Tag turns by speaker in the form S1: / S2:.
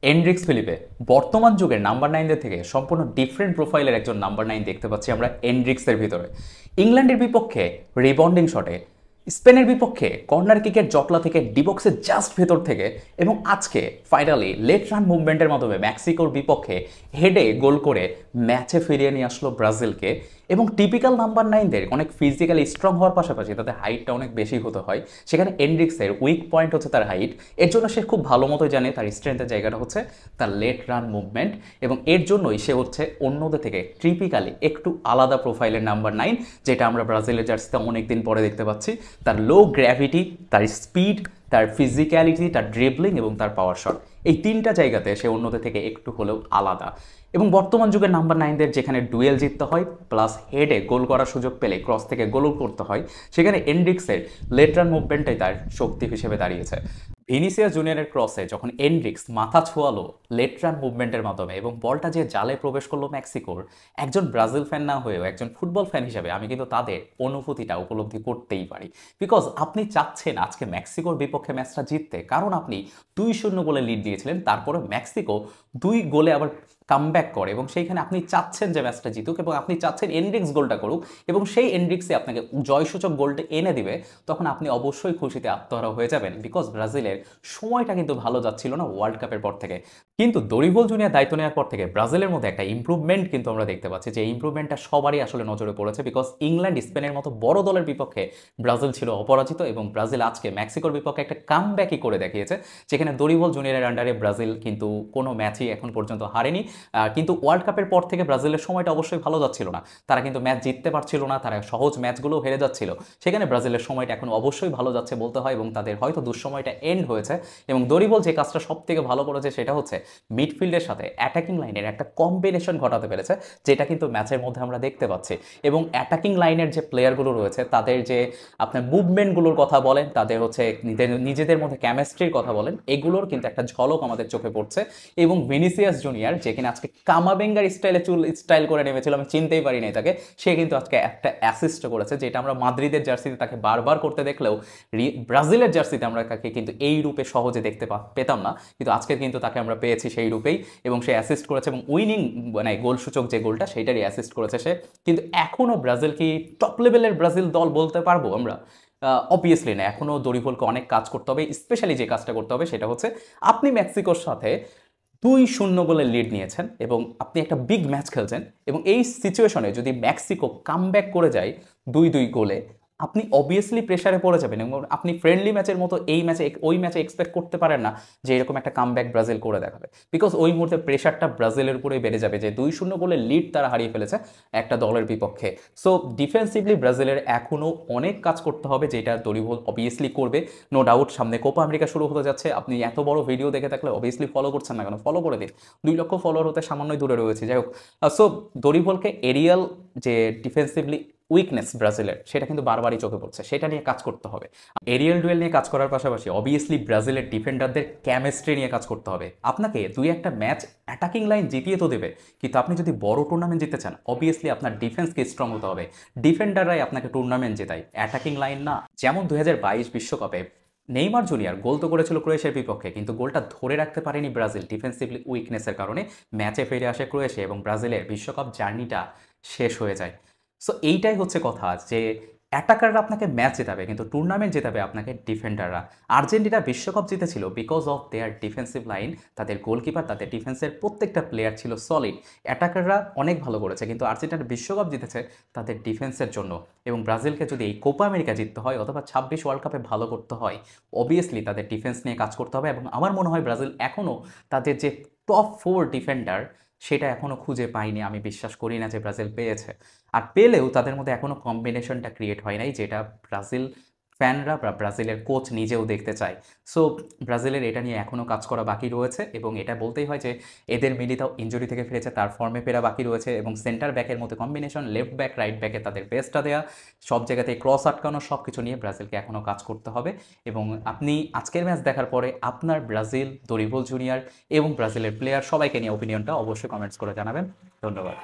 S1: এন্ড্রিক্স Philippe বর্তমান যুগের number নাইনদের থেকে সম্পূর্ণ ডিফারেন্ট প্রোফাইলের একজন নাম্বার নাইন দেখতে পাচ্ছি আমরা এন্ড্রিক্সের ভিতরে। ইংল্যান্ডের বিপক্ষে রিবাউন্ডিং শটে, স্পেনের বিপক্ষে কর্নার কিকের জটলা থেকে ডিবক্সের জাস্ট ভেতর থেকে, এবং আজকে ফাইনালি লেট রান মুভমেন্টের মাধ্যমে মেক্সিকোর বিপক্ষে হেডে গোল করে ম্যাচে ফিরিয়ে নিয়ে আসলো ব্রাজিলকে। এবং টিপিক্যাল নাম্বার নাইনদের অনেক ফিজিক্যালি স্ট্রং হওয়ার পাশাপাশি তাদের হাইটটা অনেক বেশি হতে হয়, সেখানে এন্ড্রিক্সের উইক পয়েন্ট হচ্ছে তার হাইট। এর জন্য সে খুব ভালো মতো জানে তার স্ট্রেংথের জায়গাটা হচ্ছে তার লেট রান মুভমেন্ট, এবং এর জন্যই সে হচ্ছে অন্যদের থেকে টিপিক্যালি একটু আলাদা প্রোফাইলের নাম্বার নাইন, যেটা আমরা ব্রাজিলের জার্সিতে অনেকদিন পরে দেখতে পাচ্ছি। তার লো গ্র্যাভিটি, তার স্পিড, তার ফিজিক্যালিটি, তার ড্রিবলিং এবং তার পাওয়ার শট, এই তিনটা জায়গাতে সে অন্যদের থেকে একটু হলেও আলাদা। এবং বর্তমান যুগের নাম্বার নাইনদের যেখানে ডুয়েল জিততে হয় প্লাস হেডে গোল করার সুযোগ পেলে ক্রস থেকে গোলও করতে হয়, সেখানে এন্ড্রিক্সের লেট রান মুভমেন্টটাই তার শক্তি হিসেবে দাঁড়িয়েছে। ভিনিসিয়াস জুনিয়রের ক্রসে যখন এন্ড্রিক্স মাথা ছোঁয়ালো লেট রান মুভমেন্টের মাধ্যমে এবং বলটা যে জালে প্রবেশ করলো মেক্সিকোর, একজন ব্রাজিল ফ্যান না হয়েও একজন ফুটবল ফ্যান হিসেবে আমি কিন্তু তাদের অনুভূতিটা উপলব্ধি করতেই পারি। বিকজ আপনি চাচ্ছেন আজকে মেক্সিকোর বিপক্ষে ম্যাচটা জিততে, কারণ আপনি 2-0 গোলে লিড দিয়েছিলেন, তারপরে মেক্সিকো 2 গোলে আবার কামব্যাক করে এবং সেইখানে আপনি চাচ্ছেন যে ম্যাচটা জিতুক এবং আপনি চাচ্ছেন এন্ড্রিক্স গোলটা করুক এবং সেই এন্ড্রিক্সে আপনাকে জয়সূচক গোলটা এনে দিবে, তখন আপনি অবশ্যই খুশিতে আত্মহারা হয়ে যাবেন। বিকজ ব্রাজিলের সময়টা কিন্তু ভালো যাচ্ছিল না ওয়ার্ল্ড কাপের পর থেকে, কিন্তু দরিবল জুনিয়র দায়িত্ব নেওয়ার পর থেকে ব্রাজিলের মধ্যে একটা ইমপ্রুভমেন্ট কিন্তু আমরা দেখতে পাচ্ছি, যে ইমপ্রুভমেন্টটা সবারই আসলে নজরে পড়েছে। বিকজ ইংল্যান্ড স্পেনের মতো বড় দলের বিপক্ষে ব্রাজিল ছিল অপরাজিত এবং ব্রাজিল আজকে মেক্সিকোর বিপক্ষে একটা কামব্যাকই করে দেখিয়েছে, যেখানে দরিবল জুনিয়রের আন্ডারে ব্রাজিল কিন্তু কোনো ম্যাচই এখন পর্যন্ত হারেনি। কিন্তু ওয়ার্ল্ড কাপের পর থেকে ব্রাজিলের সময়টা অবশ্যই ভালো যাচ্ছিল না, তারা কিন্তু ম্যাচ জিততে পারছিল না, তারা সহজ ম্যাচগুলো হেরে যাচ্ছিল। সেখানে ব্রাজিলের সময়টা এখন অবশ্যই ভালো যাচ্ছে বলতে হয় এবং তাদের হয়তো দুঃসময়টা এন্ড হয়েছে। এবং দরিবল যে কাজটা সব থেকে ভালো করেছে সেটা হচ্ছে মিডফিল্ডের সাথে অ্যাটাকিং লাইনের একটা কম্বিনেশন ঘটাতে পেরেছে, যেটা কিন্তু ম্যাচের মধ্যে আমরা দেখতে পাচ্ছি। এবং অ্যাটাকিং লাইনের যে প্লেয়ারগুলো রয়েছে তাদের যে আপনার মুভমেন্টগুলোর কথা বলেন, তাদের হচ্ছে নিজেদের মধ্যে কেমিস্ট্রির কথা বলেন, এগুলোর কিন্তু একটা ঝলক আমাদের চোখে পড়ছে। এবং ভিনিসিয়াস জুনিয়র যে কিনা আজকে কামাবেঙ্গার স্টাইল করে নেমেছিল, আমি চিনতেই পারি নাই তাকে, সে কিন্তু আজকে একটা অ্যাসিস্ট করেছে, যেটা আমরা মাদ্রিদের জার্সিতে তাকে বারবার করতে দেখলেও ব্রাজিলের জার্সিতে আমরা তাকে কিন্তু এই রূপে সহজে দেখতে পেতাম না, কিন্তু আজকে কিন্তু তাকে আমরা পেয়েছি সেই রূপেই। এবং সে অ্যাসিস্ট করেছে এবং উইনিং মানে গোলসূচক যে গোলটা সেইটারই অ্যাসিস্ট করেছে সে। কিন্তু এখনও ব্রাজিল কি টপ লেভেলের ব্রাজিল দল বলতে পারবো আমরা? অবভিয়াসলি না, এখনও দরিবলকে অনেক কাজ করতে হবে। স্পেশালি যে কাজটা করতে হবে সেটা হচ্ছে আপনি মেক্সিকোর সাথে 2-0 গোলে লিড নিয়েছেন এবং আপনি একটা বিগ ম্যাচ খেলছেন, এবং এই সিচুয়েশনে যদি মেক্সিকো কামব্যাক করে যায় 2-2 গোলে, আপনি অবভিয়াসলি প্রেশারে পড়ে যাবেন এবং আপনি ফ্রেন্ডলি ম্যাচের মতো এই ম্যাচে ওই ম্যাচে এক্সপেক্ট করতে পারেন না যে এরকম একটা কামব্যাক ব্রাজিল করে দেখাবে। বিকজ ওই মুহূর্তে প্রেশারটা ব্রাজিলের উপরেই বেড়ে যাবে যে 2-0 গোলে লিড তারা হারিয়ে ফেলেছে একটা দলের বিপক্ষে। সো ডিফেন্সিভলি ব্রাজিলের এখনও অনেক কাজ করতে হবে, যেটা দরিবল অবভিয়াসলি করবে, নো ডাউট। সামনে কোপা আমেরিকা শুরু হতে যাচ্ছে, আপনি এত বড় ভিডিও দেখে থাকলে অবভিয়াসলি ফলো করছেন না কেন, ফলো করে দিন। 2 লক্ষ ফলোয়ার হতে সামান্যই দূরে রয়েছে। যাই হোক, সো দরিবলকে এরিয়াল যে ডিফেন্সিভলি উইকনেস ব্রাজিলের, সেটা কিন্তু বারবারই চোখে পড়ছে, সেটা নিয়ে কাজ করতে হবে। এরিয়াল ডুয়েল নিয়ে কাজ করার পাশাপাশি অবভিয়াসলি ব্রাজিলের ডিফেন্ডারদের কেমিস্ট্রি নিয়ে কাজ করতে হবে। আপনাকে 2-1 ম্যাচ অ্যাটাকিং লাইন জিতিয়ে তো দেবে, কিন্তু আপনি যদি বড় টুর্নামেন্ট জিততে চান অবভিয়াসলি আপনার ডিফেন্সকে স্ট্রং হতে হবে। ডিফেন্ডাররাই আপনাকে টুর্নামেন্ট জেতায়, অ্যাটাকিং লাইন না। যেমন 2022 বিশ্বকাপে নেইমার জুনিয়র গোল তো করেছিল ক্রোয়েশিয়ার বিপক্ষে, কিন্তু গোলটা ধরে রাখতে পারেনি ব্রাজিল ডিফেন্সিভলি উইকনেসের কারণে। ম্যাচে ফিরে আসে ক্রোয়েশিয়া এবং ব্রাজিলের বিশ্বকাপ জার্নিটা শেষ হয়ে যায়। সো এইটাই হচ্ছে কথা, যে অ্যাটাকাররা আপনাকে ম্যাচ জেতাবে কিন্তু টুর্নামেন্ট জেতাবে আপনাকে ডিফেন্ডাররা। আর্জেন্টিনা বিশ্বকাপ জিতেছিল because of their defensive line, তাদের গোলকিপার, তাদের ডিফেন্সের প্রত্যেকটা প্লেয়ার ছিল সলিড। অ্যাটাকাররা অনেক ভালো করেছে, কিন্তু আর্জেন্টিনা বিশ্বকাপ জিতেছে তাদের ডিফেন্সের জন্য। এবং ব্রাজিলকে যদি এই কোপা আমেরিকা জিততে হয় অথবা 26 ওয়ার্ল্ড কাপে ভালো করতে হয়, অবভিয়াসলি তাদের ডিফেন্স নিয়ে কাজ করতে হবে। এবং আমার মনে হয় ব্রাজিল এখনও তাদের যে টপ 4 ডিফেন্ডার সেটা এখনও খুঁজে পায়নি, আমি বিশ্বাস করি না যে ব্রাজিল পেয়েছে। আর পেলেও তাদের মধ্যে এখনও কম্বিনেশনটা ক্রিয়েট হয় নাই, যেটা ব্রাজিল ফ্যানরা বা ব্রাজিলের কোচ নিজেও দেখতে চায়। সো ব্রাজিলের এটা নিয়ে এখনও কাজ করা বাকি রয়েছে, এবং এটা বলতেই হয় যে এদের মিলিতাও ইনজুরি থেকে ফিরেছে, তার ফর্মে ফেরা বাকি রয়েছে। এবং সেন্টার ব্যাকের মধ্যে কম্বিনেশন, লেফট ব্যাক রাইট ব্যাকে তাদের বেস্টটা দেওয়া, সব জায়গাতে ক্রস আটকানো, সব কিছু নিয়ে ব্রাজিলকে এখনও কাজ করতে হবে। এবং আপনি আজকের ম্যাচ দেখার পরে আপনার ব্রাজিল, দরিবল জুনিয়র এবং ব্রাজিলের প্লেয়ার সবাইকে নিয়ে ওপিনিয়নটা অবশ্যই কমেন্টস করে জানাবেন। ধন্যবাদ।